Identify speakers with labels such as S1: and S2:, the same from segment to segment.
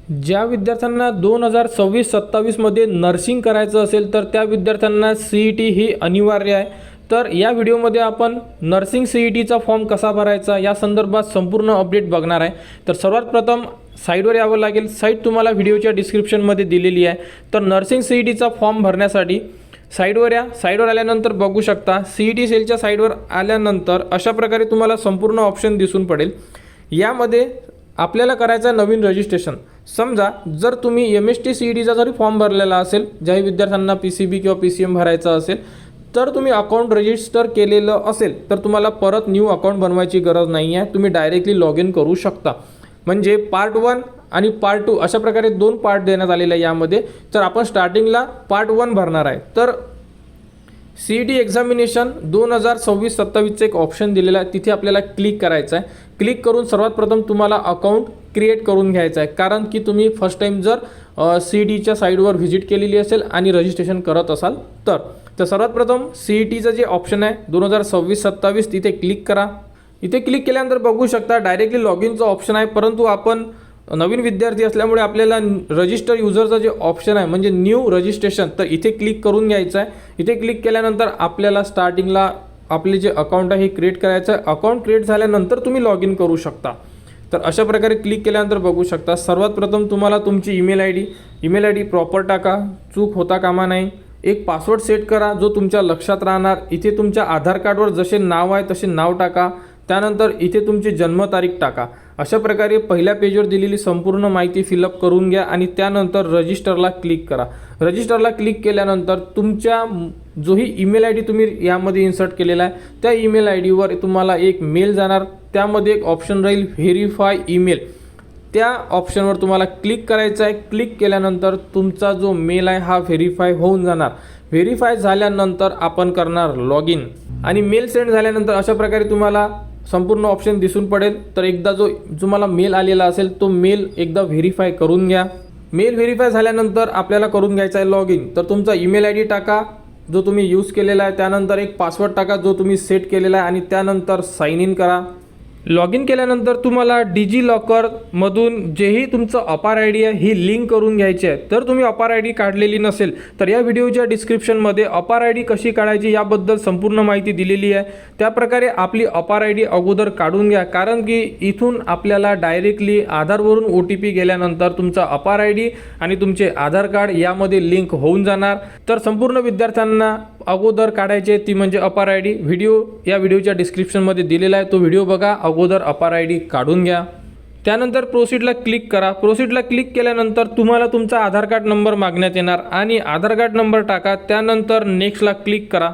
S1: ज्या विद्यार्थ्यांना 2026-27 मध्ये नर्सिंग करायचं असेल तर त्या विद्यार्थ्यांना CET ही अनिवार्य आहे। तर या व्हिडिओमध्ये आपण नर्सिंग CETचा फॉर्म कसा भरायचा या संदर्भात संपूर्ण अपडेट बघणार आहे। तर सर्वात प्रथम साईटवर यावं लागेल। साईट तुम्हाला व्हिडिओच्या डिस्क्रिप्शनमध्ये दिलेली आहे। तर नर्सिंग CETचा फॉर्म भरण्यासाठी साईटवर या। साईटवर आल्यानंतर बघू शकता CET सेलच्या साईटवर आल्यानंतर अशा प्रकारे तुम्हाला संपूर्ण ऑप्शन दिसून पडेल। यामध्ये आपल्याला करायचं नवीन रजिस्ट्रेशन। समजा जर तुम्ही MST CETचा जरी फॉर्म भरलेला असेल, ज्याही विद्यार्थ्यांना PCB किंवा PCM भरायचा असेल, तर तुम्ही अकाउंट रजिस्टर केलेलं असेल तर तुम्हाला परत न्यू अकाउंट बनवायची गरज नाही आहे। तुम्ही डायरेक्टली लॉग इन करू शकता। म्हणजे पार्ट 1 आणि पार्ट 2 अशा प्रकारे 2 पार्ट देण्यात आलेले आहे यामध्ये। तर आपण स्टार्टिंगला पार्ट 1 भरणार आहे। तर CET एक्झामिनेशन 2026-27चं एक ऑप्शन दिलेला आहे, तिथे आपल्याला क्लिक करायचं आहे। क्लिक करून सर्वात प्रथम तुम्हाला अकाउंट क्रिएट करून घ्यायचं आहे, कारण की तुम्ही फर्स्ट टाइम जर CETच्या साईटवर व्हिजिट केलेली असेल आणि रजिस्ट्रेशन करत असाल तर सर्वात प्रथम CETचं जे ऑप्शन आहे 2026-27 तिथे क्लिक करा। इथे क्लिक केल्यानंतर बघू शकता डायरेक्टली लॉग इनचं ऑप्शन आहे, परंतु आपण नवीन विद्यार्थी असल्यामुळे आपल्याला रजिस्टर युजरचं जे ऑप्शन आहे म्हणजे न्यू रजिस्ट्रेशन, तर इथे क्लिक करून घ्यायचं आहे। इथे क्लिक केल्यानंतर आपल्याला स्टार्टिंगला आपले जे अकाउंट आहे हे क्रिएट करायचं आहे। अकाउंट क्रिएट झाल्यानंतर तुम्ही लॉग इन करू शकता। तर अशा प्रकारे क्लिक केल्यानंतर बघू शकता सर्वात प्रथम तुम्हाला तुमची ईमेल आय डी प्रॉपर टाका, चूक होता कामा नाही। एक पासवर्ड सेट करा जो तुमच्या लक्षात राहणार। इथे तुमच्या आधार कार्डवर जसे नाव आहे तसे नाव टाका। त्यानंतर इथे तुमची जन्मतारीख टाका। अशा प्रकारे पहिल्या पेजवर दिलेली संपूर्ण माहिती फिलअप करून घ्या आणि त्यानंतर रजिस्टरला क्लिक करा। रजिस्टरला क्लिक केल्यानंतर तुमच्या जोही ईमेल आय डी तुम्ही यामध्ये इन्सर्ट केलेला आहे त्या ईमेल आय डीवर तुम्हाला एक मेल जाणार। त्यामध्ये एक ऑप्शन राहील व्हेरीफाय ईमेल, त्या ऑप्शनवर तुम्हाला क्लिक करायचं आहे। क्लिक केल्यानंतर तुमचा जो मेल आहे हा व्हेरीफाय होऊन जाणार। व्हेरीफाय झाल्यानंतर आपण करणार लॉग इन आणि मेल सेंड झाल्यानंतर अशा प्रकारे तुम्हाला संपूर्ण ऑप्शन दिसून पडेल। तर एकदा जो तुम्हाला मेल आलेला असेल तो मेल एकदा व्हेरीफाय करून घ्या। मेल व्हेरीफाय झाल्यानंतर आपल्याला करून घ्यायचा आहे लॉग इन। तर तुमचा ईमेल आय डी टाका जो तुम्ही यूज केलेला आहे, त्यानंतर एक पासवर्ड टाका जो तुम्ही सेट केलेला आहे आणि त्यानंतर साइन इन करा। लॉग इन केल्यानंतर तुम्हाला डिजिलॉकरमधून जेही तुमचं अपार आय डी आहे ही लिंक करून घ्यायची आहे। तर तुम्ही अपार आय डी काढलेली नसेल तर या व्हिडिओच्या डिस्क्रिप्शनमध्ये अपार आय डी कशी काढायची याबद्दल संपूर्ण माहिती दिलेली आहे। त्याप्रकारे आपली अपार आय डी अगोदर काढून घ्या, कारण की इथून आपल्याला डायरेक्टली आधारवरून OTP गेल्यानंतर तुमचा अपार आय डी आणि तुमचे आधार कार्ड यामध्ये लिंक होऊन जाणार। तर संपूर्ण विद्यार्थ्यांना अगोदर काढायचे ती म्हणजे अपार आय डी। या व्हिडिओच्या डिस्क्रिप्शनमध्ये दिलेला आहे, तो व्हिडिओ बघा, अगोदर अपार आय डी काढून घ्या। त्यानंतर प्रोसीडला क्लिक करा। प्रोसीडला क्लिक केल्यानंतर तुम्हाला तुमचा आधार कार्ड नंबर मागण्यात येणार आणि आधार कार्ड नंबर टाका। त्यानंतर नेक्स्टला क्लिक करा।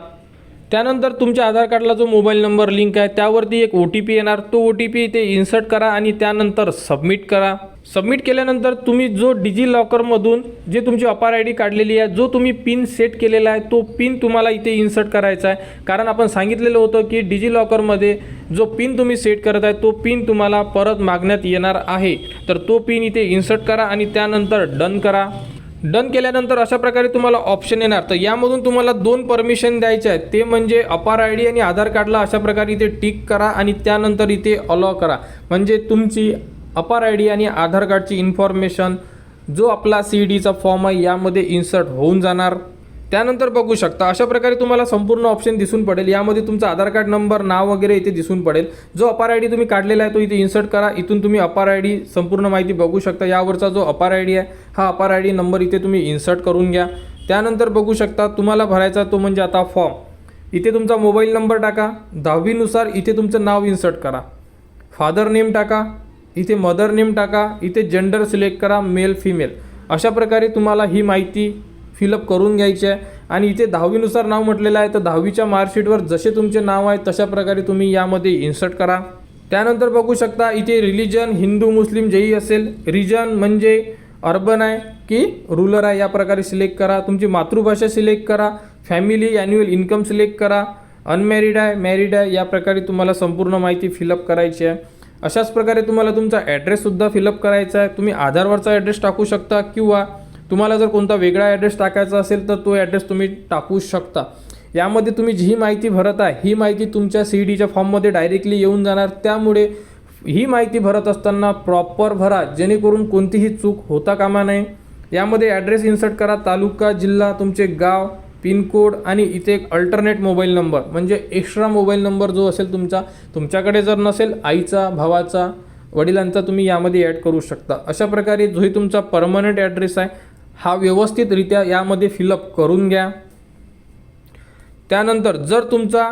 S1: त्यानंतर तुमच्या आधार कार्डला जो मोबाईल नंबर लिंक आहे त्यावरती एक OTP येणार, तो OTP इथे इन्सर्ट करा आणि त्यानंतर सबमिट करा। सबमिट केल्यानंतर तुम्ही जो डिजिलॉकरमधून जे तुमची अपार आय डी काढलेली आहे, जो तुम्ही पिन सेट केलेला आहे तो पिन तुम्हाला इथे इन्सर्ट करायचा आहे, कारण आपण सांगितलेलं होतं की डिजिलॉकरमध्ये जो पिन तुम्ही सेट करत आहे तो पिन तुम्हाला परत मागण्यात येणार आहे। तर तो पिन इथे इन्सर्ट करा आणि त्यानंतर डन करा। डन केल्यानंतर अशा प्रकारे तुम्हाला ऑप्शन येणार। तर यामधून तुम्हाला 2 परमिशन द्यायचे आहेत, ते म्हणजे अपार आय डी आणि आधार कार्डला अशा प्रकारे इथे टिक करा आणि त्यानंतर इथे अलाउ करा। म्हणजे तुमची अपार आय डी आणि आधार कार्डची इन्फॉर्मेशन जो आपला CETचा फॉर्म आहे यामध्ये इन्सर्ट होऊन जाणार। त्यानंतर बघू शकता अशा प्रकारे तुम्हाला संपूर्ण ऑप्शन दिसून पडेल। यामध्ये तुमचा आधार कार्ड नंबर, नाव वगैरे इथे दिसून पडेल। जो अपार आय डी तुम्ही काढलेला आहे तो इथे इन्सर्ट करा। इथून तुम्ही अपार आय डी संपूर्ण माहिती बघू शकता। यावरचा जो अपार आय डी आहे हा अपार आय डी नंबर इथे तुम्ही इन्सर्ट करून घ्या। त्यानंतर बघू शकता तुम्हाला भरायचा तो म्हणजे आता फॉर्म। इथे तुमचा मोबाईल नंबर टाका, 10वी नुसार इथे तुमचं नाव इन्सर्ट करा, फादर नेम टाका, इथे मदर नेम टाका, इथे जेंडर सिलेक्ट करा, मेल फिमेल। अशा प्रकारे तुम्हाला ही माहिती फिलअप करून घ्यायची आहे आणि इथे 10वी नुसार नाव म्हटलेलं आहे, तर 10वीच्या मार्कशीटवर जसे तुमचे नाव आहे तशा प्रकारे तुम्ही यामध्ये इन्सर्ट करा। त्यानंतर बघू शकता इथे रिलिजन हिंदू मुस्लिम जेही असेल, रिजन म्हणजे अर्बन आहे की रूरल आहे या प्रकारे सिलेक्ट करा। तुमची मातृभाषा सिलेक्ट करा, फॅमिली ॲन्युअल इन्कम सिलेक्ट करा, अनमॅरिड आहे मॅरिड आहे या प्रकारे तुम्हाला संपूर्ण माहिती फिलअप करायची आहे। अशाच प्रकारे तुम्हाला तुमचा ॲड्रेससुद्धा फिलअप करायचा आहे। तुम्ही आधारवरचा ॲड्रेस टाकू शकता किंवा तुम्हाला जर कोणता वेगळा ॲड्रेस टाकायचा असेल तर तो ॲड्रेस तुम्ही टाकू शकता। यामध्ये तुम्ही जी माहिती भरत आहे ही माहिती तुमच्या CETच्या फॉर्ममध्ये डायरेक्टली येऊन जाणार। त्यामुळे ही माहिती भरत असताना प्रॉपर भरा, जेणेकरून कोणतीही चूक होता कामा नये. यामध्ये ॲड्रेस इन्सर्ट करा, तालुका, जिल्हा, तुमचे गाव, पिनकोड आणि इथे एक अल्टरनेट मोबाईल नंबर म्हणजे एक्स्ट्रा मोबाईल नंबर जो असेल तुमच्याकडे जर नसेल आईचा, भावाचा, वडिलांचा तुम्ही यामध्ये ॲड करू शकता. अशा प्रकारे जोही तुमचा परमनंट ॲड्रेस आहे हा व्यवस्थितरित्या यामध्ये फिलअप करून घ्या. त्यानंतर जर तुमचा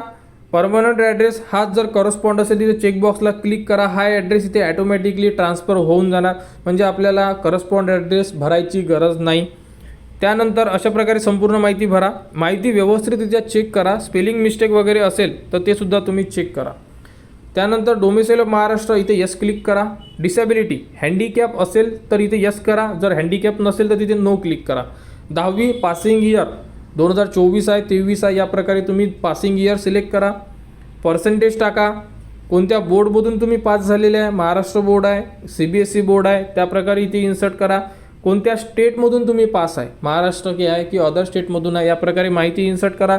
S1: परमनंट ॲड्रेस हा जर करस्पॉन्ड असेल तिथे चेकबॉक्सला क्लिक करा. हा ॲड्रेस इथे ॲटोमॅटिकली ट्रान्सफर होऊन जाणार, म्हणजे आपल्याला करस्पॉन्ड ॲड्रेस भरायची गरज नाही. त्यानंतर अशा प्रकारे संपूर्ण माहिती भरा. माहिती व्यवस्थितरित्या चेक करा. स्पेलिंग मिस्टेक वगैरे असेल तर ते सुद्धा तुम्ही चेक करा. त्यानंतर डोमिसाईल ऑफ महाराष्ट्र इथे यस क्लिक करा. डिसॅबिलिटी हँडिकॅप असेल तर इथे यस करा, जर हँडिकॅप नसेल तर तिथे नो क्लिक करा. 10वी पासिंग इयर 2024 आहे, 23 आहे, या प्रकारे तुम्ही पासिंग इयर सिलेक्ट करा. पर्सेंटेज टाका. कोणत्या बोर्डमधून तुम्ही पास झालेले आहे, महाराष्ट्र बोर्ड आहे, CBSE बोर्ड आहे, त्या प्रकारे इथे इन्सर्ट करा. कोणत्या स्टेटमधून तुम्ही पास आहे, महाराष्ट्र की आहे की अदर स्टेटमधून आहे, या प्रकारे माहिती इन्सर्ट करा.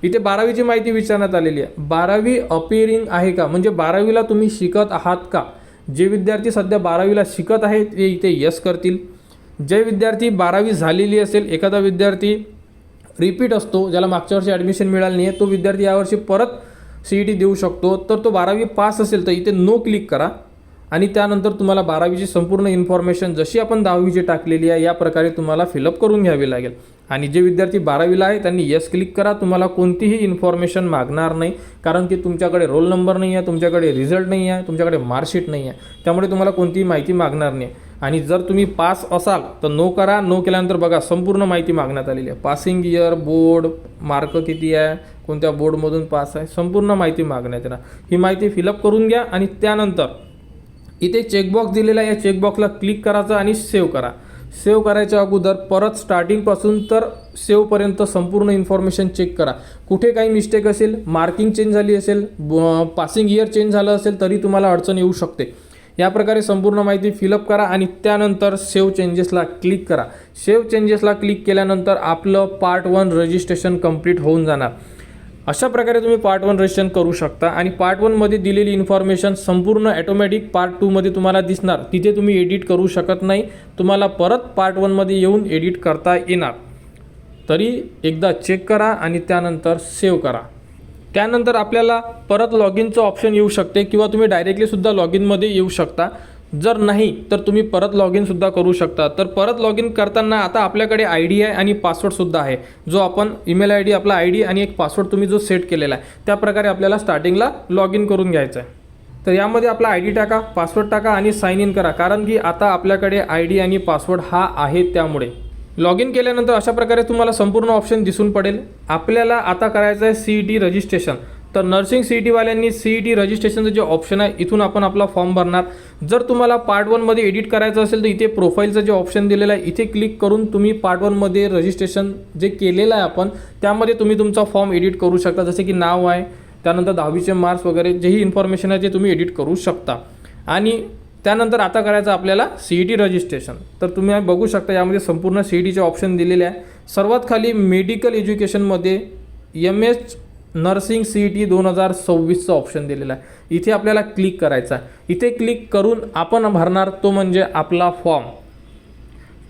S1: इथे 12वीची माहिती विचारण्यात आलेली आहे. 12वी अपिअरिंग आहे का, म्हणजे 12वीला तुम्ही शिकत आहात का. जे विद्यार्थी सध्या 12वीला शिकत आहेत ते इथे यस करतील. जे विद्यार्थी 12वी झालेली असेल, एखादा विद्यार्थी रिपीट असतो, ज्याला मागच्या वर्षी ॲडमिशन मिळालं नाही आहे, तो विद्यार्थी यावर्षी परत CET देऊ शकतो, तर तो 12वी पास असेल तर इथे नो क्लिक करा. आणि त्यानंतर तुम्हाला 12वीची संपूर्ण इन्फॉर्मेशन जशी आपण 10वीची टाकलेली आहे या प्रकारे तुम्हाला फिलअप करून घ्यावी लागेल. आणि जे विद्यार्थी 12वीला आहे त्यांनी यस क्लिक करा. तुम्हाला कोणतीही इन्फॉर्मेशन मागणार नाही, कारण की तुमच्याकडे रोल नंबर नाही आहे, तुमच्याकडे रिझल्ट नाही आहे, तुमच्याकडे मार्कशीट नाही आहे, त्यामुळे तुम्हाला कोणतीही माहिती मागणार नाही. आणि जर तुम्ही पास असाल तर नो करा. नो केल्यानंतर बघा संपूर्ण माहिती मागण्यात आलेली आहे. पासिंग इयर, बोर्ड, मार्क किती आहे, कोणत्या बोर्डमधून पास आहे, संपूर्ण माहिती मागण्यात येणार. ही माहिती फिलअप करून घ्या. आणि त्यानंतर इथे चेकबॉक्स दिलेला आहे, या चेकबॉक्सला क्लिक करायचं आणि सेव्ह करा. सेव्ह करायच्या अगोदर परत स्टार्टिंगपासून तर सेव्हपर्यंत संपूर्ण इन्फॉर्मेशन चेक करा. कुठे काही मिस्टेक असेल, मार्किंग चेंज झाली असेल, पासिंग इयर चेंज झालं असेल तरी तुम्हाला अडचण येऊ शकते. या प्रकारे संपूर्ण माहिती फिलअप करा आणि त्यानंतर सेव्ह चेंजेसला क्लिक करा. सेव्ह चेंजेसला क्लिक केल्यानंतर आपलं पार्ट 1 रजिस्ट्रेशन कंप्लीट होऊन जाणार. अशा प्रकारे तुम्ही पार्ट 1 रजिस्ट्रेशन करू शकता. आणि पार्ट 1मध्ये दिलेली इन्फॉर्मेशन संपूर्ण ॲटोमॅटिक पार्ट 2मध्ये तुम्हाला दिसणार. तिथे तुम्ही एडिट करू शकत नाही, तुम्हाला परत पार्ट 1मध्ये येऊन एडिट करता येणार. तरी एकदा चेक करा आणि त्यानंतर सेव्ह करा. त्यानंतर आपल्याला परत लॉग इनचं ऑप्शन येऊ शकते किंवा तुम्ही डायरेक्टलीसुद्धा लॉग इनमध्ये येऊ शकता. जर नाही तर तुम्ही परत लॉग इनसुद्धा करू शकता. तर परत लॉग इन करताना आता आपल्याकडे ID आहे आणि पासवर्डसुद्धा आहे, जो आपण ईमेल ID, आपला ID आणि एक पासवर्ड तुम्ही जो सेट केलेला आहे त्या प्रकारे आपल्याला स्टार्टिंगला लॉग इन करून घ्यायचं आहे. तर यामध्ये आपला ID टाका, पासवर्ड टाका आणि साइन इन करा, कारण की आता आपल्याकडे ID आणि पासवर्ड हा आहे. त्यामुळे लॉग इन केल्यानंतर अशा प्रकारे तुम्हाला संपूर्ण ऑप्शन दिसून पडेल. आपल्याला आता करायचं आहे CET रजिस्ट्रेशन. तर नर्सिंग CET वाल्यांनी CET रजिस्ट्रेशनचं जे ऑप्शन आहे इथून आपण आपला फॉर्म भरणार. जर तुम्हाला पार्ट 1मध्ये एडिट करायचं असेल तर इथे प्रोफाईलचं जे ऑप्शन दिलेलं आहे इथे क्लिक करून तुम्ही पार्ट 1मध्ये रजिस्ट्रेशन जे केलेलं आहे आपण त्यामध्ये तुम्ही तुमचा फॉर्म एडिट करू शकता. जसे की नाव आहे, त्यानंतर 10वीचे मार्क्स वगैरे जेही इन्फॉर्मेशन आहे ते तुम्ही एडिट करू शकता. आणि त्यानंतर आता करायचं आपल्याला CET रजिस्ट्रेशन. तर तुम्ही बघू शकता यामध्ये संपूर्ण CETचे ऑप्शन दिलेले आहे. सर्वात खाली मेडिकल एज्युकेशनमध्ये MS नर्सिंग CET 2026चं ऑप्शन दिलेलं आहे. इथे आपल्याला क्लिक करायचं आहे. इथे क्लिक करून आपण भरणार तो म्हणजे आपला फॉर्म.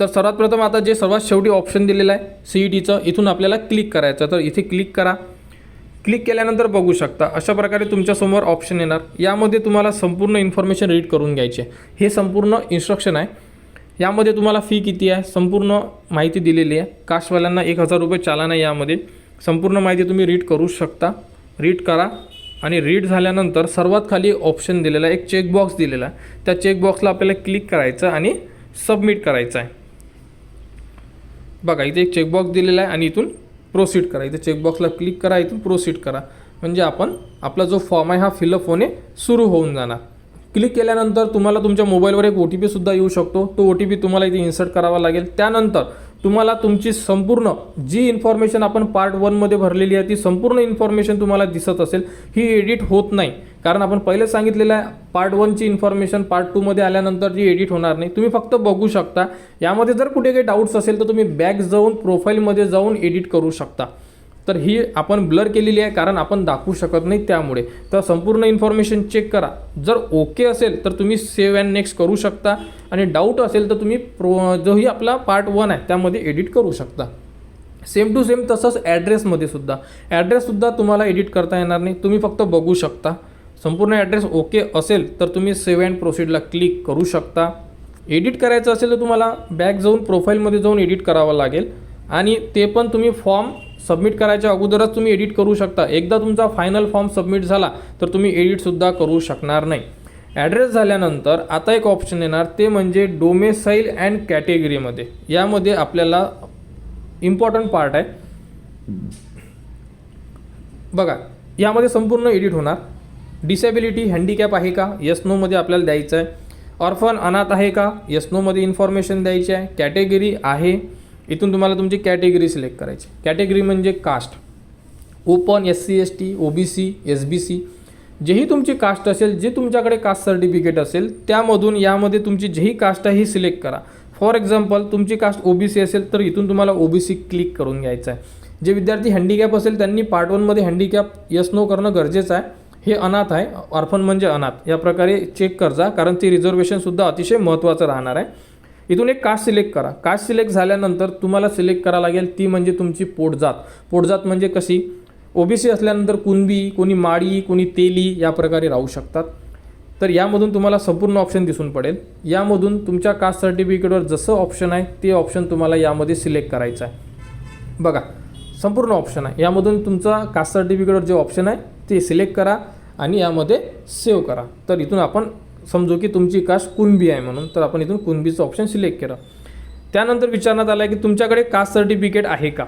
S1: तर सर्वात प्रथम आता जे सर्वात शेवटी ऑप्शन दिलेलं आहे CETचं इथून आपल्याला क्लिक करायचं. तर इथे क्लिक करा. क्लिक केल्यानंतर बघू शकता अशा प्रकारे तुमच्यासमोर ऑप्शन येणार. यामध्ये तुम्हाला संपूर्ण इन्फॉर्मेशन रीड करून घ्यायची आहे. हे संपूर्ण इन्स्ट्रक्शन आहे. यामध्ये तुम्हाला फी किती आहे संपूर्ण माहिती दिलेली आहे. कास्टवाल्यांना 1000 रुपये चालान आहे. यामध्ये संपूर्ण माहिती तुम्ही रीड करू शकता. रीड करा आणि रीड झाल्यानंतर सर्वात खाली ऑप्शन दिलेला आहे, एक चेकबॉक्स दिलेला आहे. त्या चेकबॉक्सला आपल्याला क्लिक करायचं आणि सबमिट करायचं आहे. बघा इथे एक चेकबॉक्स दिलेला आहे आणि इथून प्रोसीड करा. इथे चेकबॉक्सला क्लिक करा, इथून प्रोसीड करा, म्हणजे आपण आपला जो फॉर्म आहे हा फिलअप होणे सुरू होऊन जाणार. क्लिक केल्यानंतर तुम्हाला तुमच्या मोबाईलवर एक OTP सुद्धा येऊ शकतो. तो OTP तुम्हाला इथे इन्सर्ट करावा लागेल. त्यानंतर तुम्हाला तुमची संपूर्ण जी इन्फॉर्मेशन आपण पार्ट 1मध्ये भरलेली आहे ती संपूर्ण इन्फॉर्मेशन तुम्हाला दिसत असेल. ही एडिट होत नाही, कारण आपण पहिले सांगितलेलं आहे पार्ट 1ची इन्फॉर्मेशन पार्ट 2मध्ये आल्यानंतर जी एडिट होणार नाही. तुम्ही फक्त बघू शकता. यामध्ये जर कुठे काही डाऊट्स असेल तर तुम्ही बॅक जाऊन प्रोफाईलमध्ये जाऊन एडिट करू शकता. तर ही आपण ब्लर केलेली आहे कारण आपण दाखवू शकत नाही त्यामुळे. तर संपूर्ण इन्फॉर्मेशन चेक करा. जर ओके असेल तर तुम्ही सेव्ह अँड नेक्स्ट करू शकता आणि डाऊट असेल तर तुम्ही जोही आपला पार्ट 1 आहे त्यामध्ये एडिट करू शकता. सेम टू सेम तसंच ॲड्रेसमध्ये सुद्धा ॲड्रेससुद्धा तुम्हाला एडिट करता येणार नाही, तुम्ही फक्त बघू शकता. संपूर्ण ॲड्रेस ओके असेल तर तुम्ही सेव्ह अँड प्रोसीडला क्लिक करू शकता. एडिट करायचं असेल तर तुम्हाला बॅक जाऊन प्रोफाईलमध्ये जाऊन एडिट करावं लागेल आणि ते पण तुम्ही फॉर्म सबमिट करायच्या अगोदरच तुम्ही एडिट करू शकता. एकदा तुमचा फायनल फॉर्म सबमिट झाला तर तुम्ही एडिटसुद्धा करू शकणार नाही. ॲड्रेस झाल्यानंतर आता एक ऑप्शन येणार ते म्हणजे डोमेसाईल अँड कॅटेगरीमध्ये. यामध्ये आपल्याला इम्पॉर्टंट पार्ट आहे बघा. यामध्ये संपूर्ण एडिट होणार. डिसेबिलिटी हँडिकॅप आहे का, येस नोमध्ये आपल्याला द्यायचं आहे. ऑर्फन अनाथ आहे का, येस नोमध्ये इन्फॉर्मेशन द्यायची आहे. कॅटेगरी आहे, इथून तुम्हाला तुमची कॅटेगरी सिलेक्ट करायची. कॅटेगरी म्हणजे caste, open, SC ST, OBC, SBC, जेही तुमची कास्ट असेल, जे तुमच्याकडे कास्ट सर्टिफिकेट असेल त्यामधून यामध्ये तुमची जेही कास्ट आहे ही सिलेक्ट करा. फॉर एक्झाम्पल तुमची कास्ट OBC असेल तर इथून तुम्हाला OBC क्लिक करून घ्यायचं आहे. जे विद्यार्थी हँडिकॅप असेल त्यांनी पार्ट 1मध्ये हँडिकॅप येस नो करणं गरजेचं आहे. हे अनाथ आहे, ऑर्फन म्हणजे अनाथ, या प्रकारे चेक करजा कारण ते रिझर्वेशनसुद्धा अतिशय महत्त्वाचं राहणार आहे. इथून एक कास्ट सिलेक्ट करा. कास्ट सिलेक्ट झाल्यानंतर तुम्हाला सिलेक्ट करावं लागेल ती म्हणजे तुमची पोटजात. पोटजात म्हणजे कशी, OBC असल्यानंतर कुणबी, कोणी माळी, कोणी तेली या प्रकारे राहू शकतात. तर यामधून तुम्हाला संपूर्ण ऑप्शन दिसून पडेल. यामधून तुमच्या कास्ट सर्टिफिकेटवर जसं ऑप्शन आहे ते ऑप्शन तुम्हाला यामध्ये सिलेक्ट करायचं आहे. बघा संपूर्ण ऑप्शन आहे. यामधून तुमचा कास्ट सर्टिफिकेटवर जे ऑप्शन आहे ते सिलेक्ट करा आणि यामध्ये सेव्ह करा. तर इथून आपण समजू की तुमची कास्ट कुणबी आहे म्हणून, तर आपण इथून कुणबीचं ऑप्शन सिलेक्ट केलं. त्यानंतर विचारण्यात आलं आहे की तुमच्याकडे कास्ट सर्टिफिकेट आहे का.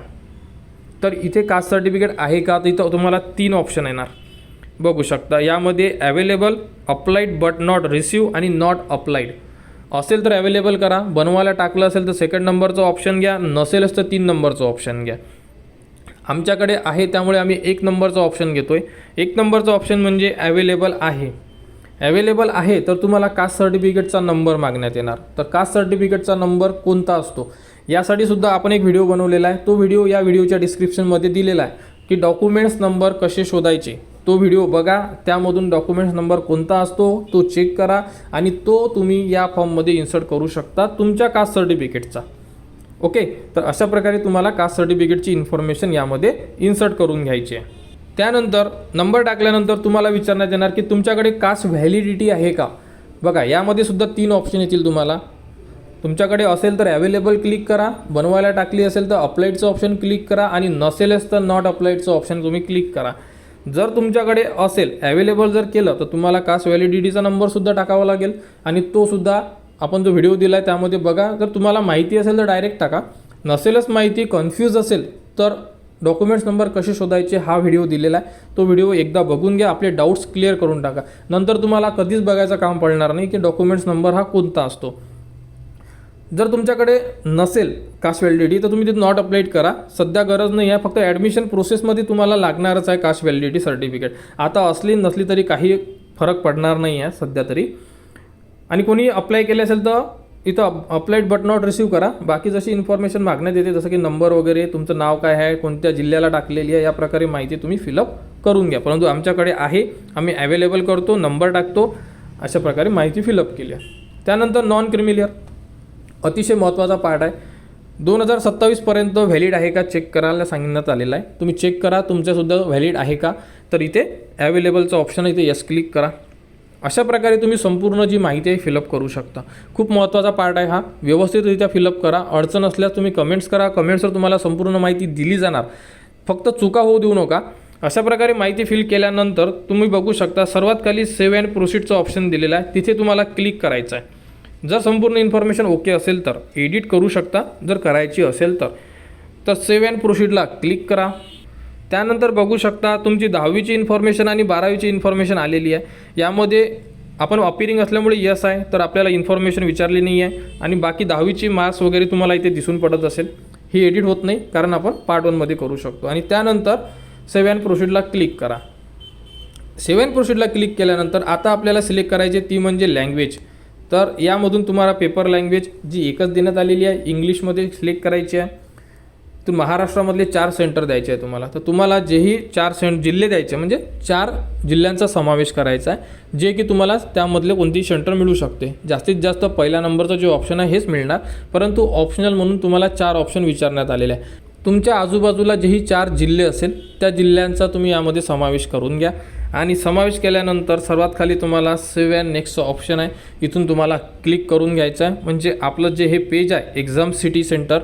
S1: तर इथे कास्ट सर्टिफिकेट आहे का, तर इथं तुम्हाला 3 ऑप्शन येणार बघू शकता. यामध्ये available, applied but not receive आणि नॉट अप्लाइड. असेल तर अवेलेबल करा, बनवायला टाकलं असेल तर 2nd नंबरचं ऑप्शन घ्या, नसेलच तर 3 नंबरचं ऑप्शन घ्या. आमच्याकडे आहे त्यामुळे आम्ही 1 नंबरचा ऑप्शन घेतो आहे. 1 नंबरचा ऑप्शन म्हणजे अवेलेबल आहे. अवेलेबल आहे तर तुम्हाला कास्ट सर्टिफिकेटचा नंबर मागण्यात येणार. तर कास्ट सर्टिफिकेटचा नंबर कोणता असतो यासाठी सुद्धा आपण एक व्हिडिओ बनवलेला आहे. तो व्हिडिओ या व्हिडिओच्या डिस्क्रिप्शनमध्ये दिलेला आहे की डॉक्युमेंट्स नंबर कसे शोधायचे. तो व्हिडिओ बघा, त्यामधून डॉक्युमेंट्स नंबर कोणता असतो तो चेक करा आणि तो तुम्ही या फॉर्ममध्ये इन्सर्ट करू शकता तुमच्या कास्ट सर्टिफिकेटचा. ओके, तर अशा प्रकारे तुम्हाला कास्ट सर्टिफिकेटची इन्फॉर्मेशन यामध्ये इन्सर्ट करून घ्यायची आहे. त्यानंतर नंबर टाकल्यानंतर तुम्हाला विचारण्यात येणार की तुमच्याकडे कास्ट व्हॅलिडिटी आहे का. बघा यामध्ये सुद्धा 3 ऑप्शन येतील तुम्हाला. तुमच्याकडे असेल तर अवेलेबल क्लिक करा, बनवायला टाकली असेल तर अप्लाइडचं ऑप्शन क्लिक करा आणि नसेलच तर नॉट अप्लाइडचं ऑप्शन तुम्ही क्लिक करा. जर तुमच्याकडे असेल अवेलेबल जर केलं तर तुम्हाला कास्ट व्हॅलिडिटीचा नंबरसुद्धा टाकावा लागेल आणि तो सुद्धा आपण जो व्हिडिओ दिला आहे त्यामध्ये बघा. जर तुम्हाला माहिती असेल तर डायरेक्ट टाका, नसेलच माहिती, कन्फ्यूज असेल तर डॉक्युमेंट्स नंबर कसे शोधायचे हा व्हिडिओ दिलेला आहे. तो व्हिडिओ एकदा बघून घ्या, आपले डाऊट्स क्लिअर करून टाका. नंतर तुम्हाला कधीच बघायचं काम पडणार नाही की डॉक्युमेंट्स नंबर हा कोणता असतो. जर तुमच्याकडे नसेल कास्ट व्हॅलिडिटी तर तुम्ही तिथे नॉट अप्लाइड करा, सध्या गरज नाही आहे. फक्त ॲडमिशन प्रोसेसमध्ये तुम्हाला लागणारच आहे कास्ट व्हॅलिडिटी सर्टिफिकेट. आता असली नसली तरी काही फरक पडणार नाही आहे सध्या तरी. आणि कोणी अप्लाय केले असेल तर इथं अप्लाइड बट नॉट रिसीव्ह करा. बाकी जशी इन्फॉर्मेशन मागण्यात येते जसं की नंबर वगैरे, तुमचं नाव काय आहे, कोणत्या जिल्ह्याला टाकलेली आहे, या प्रकारे माहिती तुम्ही फिलअप करून घ्या. परंतु आमच्याकडे आहे, आम्ही अवेलेबल करतो, नंबर टाकतो, अशा प्रकारे माहिती फिलअप केली आहे. त्यानंतर नॉन क्रिमिलियर अतिशय महत्त्वाचा पार्ट आहे. 2027पर्यंत व्हॅलिड आहे का चेक करायला सांगण्यात आलेलं आहे. तुम्ही चेक करा तुमच्यासुद्धा व्हॅलिड आहे का. तर इथे अवेलेबलचं ऑप्शन आहे, इथे यस क्लिक करा. अशा प्रकारे तुम्ही संपूर्ण जी माहिती आहे फिलअप करू शकता. खूप महत्त्वाचा पार्ट आहे हा, व्यवस्थितरित्या फिलअप करा. अडचण असल्यास तुम्ही कमेंट्स करा, कमेंट्सवर तुम्हाला संपूर्ण माहिती दिली जाणार. फक्त चुका होऊ देऊ नका. अशा प्रकारे माहिती फिल केल्यानंतर तुम्ही बघू शकता सर्वात खाली सेव्ह अँड प्रोसीडचं ऑप्शन दिलेलं आहे, तिथे तुम्हाला क्लिक करायचं आहे. जर संपूर्ण इन्फॉर्मेशन ओके असेल तर एडिट करू शकता, जर करायची असेल तर सेव्ह अँड प्रोसीडला क्लिक करा. त्यानंतर बघू शकता तुमची 10वीची इन्फॉर्मेशन आणि 12वीची इन्फॉर्मेशन आलेली आहे. यामध्ये आपण अपिरिंग असल्यामुळे यस आहे, तर आपल्याला इन्फॉर्मेशन विचारली नाही आहे. आणि बाकी 10वीची मार्क्स वगैरे तुम्हाला इथे दिसून पडत असेल. ही एडिट होत नाही कारण आपण पार्ट 1मध्ये करू शकतो. आणि त्यानंतर सेव्ह अँड प्रोसीडला क्लिक करा. सेव्ह अँड प्रोसीडला क्लिक केल्यानंतर आता आपल्याला सिलेक्ट करायची ती म्हणजे लँग्वेज. तर यामधून तुम्हाला पेपर लँग्वेज जी एकच देण्यात आलेली आहे इंग्लिशमध्ये सिलेक्ट करायची आहे. तर महाराष्ट्रामधले 4 सेंटर द्यायचे आहे तुम्हाला. तर तुम्हाला जेही 4 जिल्हे द्यायचे म्हणजे 4 जिल्ह्यांचा समावेश करायचा आहे, जे की तुम्हाला त्यामधले कोणतेही सेंटर मिळू शकते. जास्तीत जास्त पहिल्या नंबरचा जो ऑप्शन आहे हेच मिळणार, परंतु ऑप्शनल म्हणून तुम्हाला 4 ऑप्शन विचारण्यात आलेले आहे. तुमच्या आजूबाजूला जेही 4 जिल्हे असेल त्या जिल्ह्यांचा तुम्ही यामध्ये समावेश करून घ्या. आणि समावेश केल्यानंतर सर्वात खाली तुम्हाला सेव्ह अँड नेक्स्टचं ऑप्शन आहे, इथून तुम्हाला क्लिक करून घ्यायचं आहे. म्हणजे आपलं जे हे पेज आहे एक्झाम सिटी सेंटर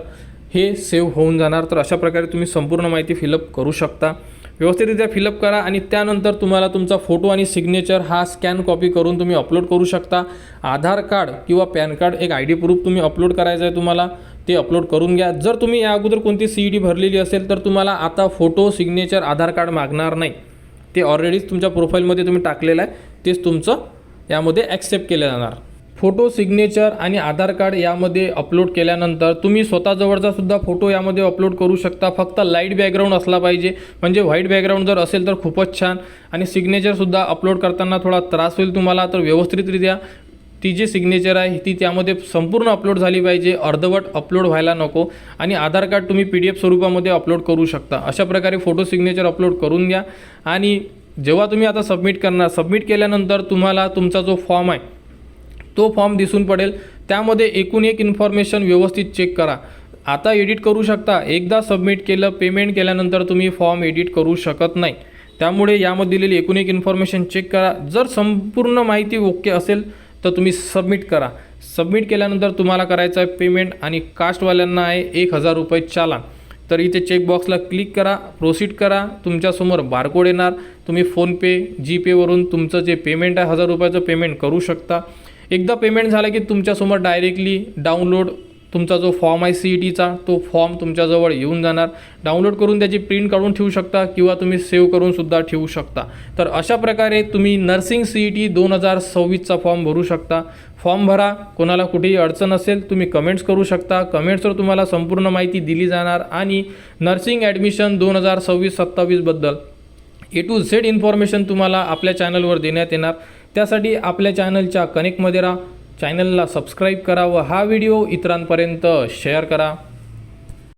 S1: हे सेव्ह होऊन जाणार. तर अशा प्रकारे तुम्ही संपूर्ण माहिती फिलअप करू शकता. व्यवस्थितरित्या फिलअप करा आणि त्यानंतर तुम्हाला तुमचा फोटो आणि सिग्नेचर हा स्कॅन कॉपी करून तुम्ही अपलोड करू शकता. आधार कार्ड किंवा पॅन कार्ड एक ID प्रूफ तुम्ही अपलोड करायचं आहे तुम्हाला, ते अपलोड करून घ्या. जर तुम्ही या अगोदर कोणती CET भरलेली असेल तर तुम्हाला आता फोटो, सिग्नेचर, आधार कार्ड मागणार नाही. ते ऑलरेडीच तुमच्या प्रोफाईलमध्ये तुम्ही टाकलेलं आहे, तेच तुमचं यामध्ये ॲक्सेप्ट केलं जाणार. फोटो, सिग्नेचर आणि आधार कार्ड यामध्ये अपलोड केल्यानंतर तुम्ही स्वतःजवळचा सुद्धा फोटो यामध्ये अपलोड करू शकता. फक्त लाईट बॅकग्राऊंड असला पाहिजे, म्हणजे व्हाईट बॅकग्राऊंड जर असेल तर खूपच छान. आणि सिग्नेचरसुद्धा अपलोड करताना थोडा त्रास होईल तुम्हाला, तर व्यवस्थितरित्या ती जी सिग्नेचर आहे ती त्यामध्ये संपूर्ण अपलोड झाली पाहिजे, अर्धवट अपलोड व्हायला नको. आणि आधार कार्ड तुम्ही PDF स्वरूपामध्ये अपलोड करू शकता. अशा प्रकारे फोटो, सिग्नेचर अपलोड करून घ्या. आणि जेव्हा तुम्ही आता सबमिट करणार, सबमिट केल्यानंतर तुम्हाला तुमचा जो फॉर्म आहे तो फॉर्म दिसून पडेल. त्यामध्ये एकूण एक इन्फॉर्मेशन व्यवस्थित चेक करा. आता एडिट करू शकता, एकदा सबमिट केलं, पेमेंट केल्यानंतर तुम्ही फॉर्म एडिट करू शकत नाही. त्यामुळे यामध्ये दिलेली एकूण एक इन्फॉर्मेशन चेक करा. जर संपूर्ण माहिती ओके असेल तर तुम्ही सबमिट करा. सबमिट केल्यानंतर तुम्हाला करायचं आहे पेमेंट. आणि कास्टवाल्यांना आहे 1000 रुपये चालान. तर इथे चेकबॉक्सला क्लिक करा, प्रोसीड करा. तुमच्यासमोर बारकोड येणार, तुम्ही फोनपे, जीपेवरून तुमचं जे पेमेंट आहे 1000 रुपयाचं पेमेंट करू शकता. एकदा पेमेंट झालं की तुमच्यासमोर डायरेक्टली डाउनलोड तुमचा जो फॉर्म आहे CETचा तो फॉर्म तुमच्याजवळ येऊन जाणार. डाउनलोड करून त्याची प्रिंट काढून ठेवू शकता किंवा तुम्ही सेव्ह करून सुद्धा ठेवू शकता. तर अशा प्रकारे तुम्ही नर्सिंग CET 2026चा फॉर्म भरू शकता. फॉर्म भरा. कोणाला कुठेही अडचण असेल तुम्ही कमेंट्स करू शकता. कमेंट्सवर तुम्हाला संपूर्ण माहिती दिली जाणार. आणि नर्सिंग ॲडमिशन 2026-27 बद्दल A to Z इन्फॉर्मेशन तुम्हाला आपल्या चॅनलवर देण्यात येणार. त्यासाठी आपल्या चॅनलच्या कनेक्टमध्ये राहा, चॅनलला सबस्क्राईब करा व हा व्हिडिओ इतरांपर्यंत शेअर करा.